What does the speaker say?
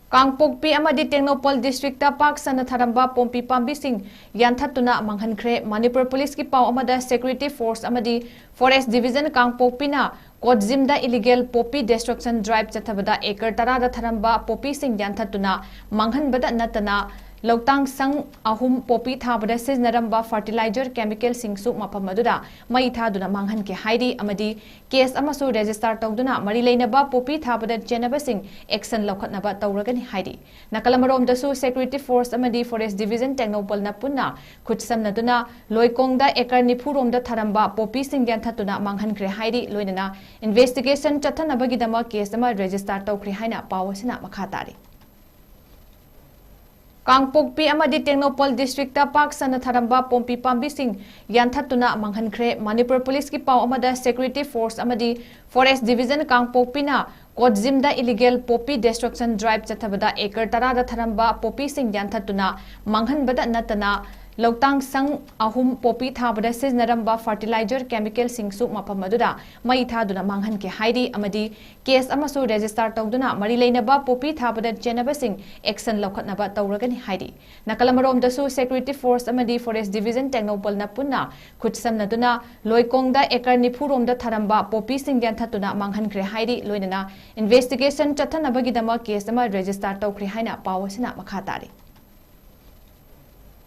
Kangpokpi Amadi Tegnoupal District Pak Sanna Tharamba Pompi Pambising Yanthatuna Manghankhre Manipur Police ki pau amada Security Force Amadi Forest Division Kangpokpi na Kodzimda illegal poppy destruction drive chathabada acre tarada Tharamba poppy sing Yanthatuna Manghanbada natana Lotang sang ahum poppy thabada siznaramba fertilizer chemical singsu mapamadura mai thaduna Manghankhre haidi amadi case amasu register tawduna mari leinaba poppy thabada chenaba sing action lokhatnaba tawragani haidi nakalamarom dasu security force amadi forest division Tegnoupal na punna khutsamnaduna loikongda acre nipuromda Tharamba poppy sing Yanthatuna Manghankhre haidi loinana investigation chathanabagidama case ama register tawkhri haina pawasina makhatari Kangpokpi Amadi Tegnoupal District Pak Sanna Tharamba Pompi Pambising Yanthatuna Manghankhre Manipur Police ki pau amada Security Force Amadi Forest Division Kangpokpi na Kodzimda illegal poppy destruction drive chathabada acre tarada Tharamba poppy sing Yanthatuna Manghanbada natana Lotang sang ahum poppy thabada siznaramba fertilizer chemical singsu mapamadura mai thaduna Manghankhre haidi amadi case amasu register tawduna mari leinaba poppy thabada chenaba sing action lokhatnaba tawragani haidi nakalamarom dasu security force amadi forest division Tegnoupal na punna khutsamnaduna loikongda acre nipuromda Tharamba poppy sing Yanthatuna Manghankhre haidi loinana investigation chathanabagidama case ama register tawkhri haina pawasina makhatari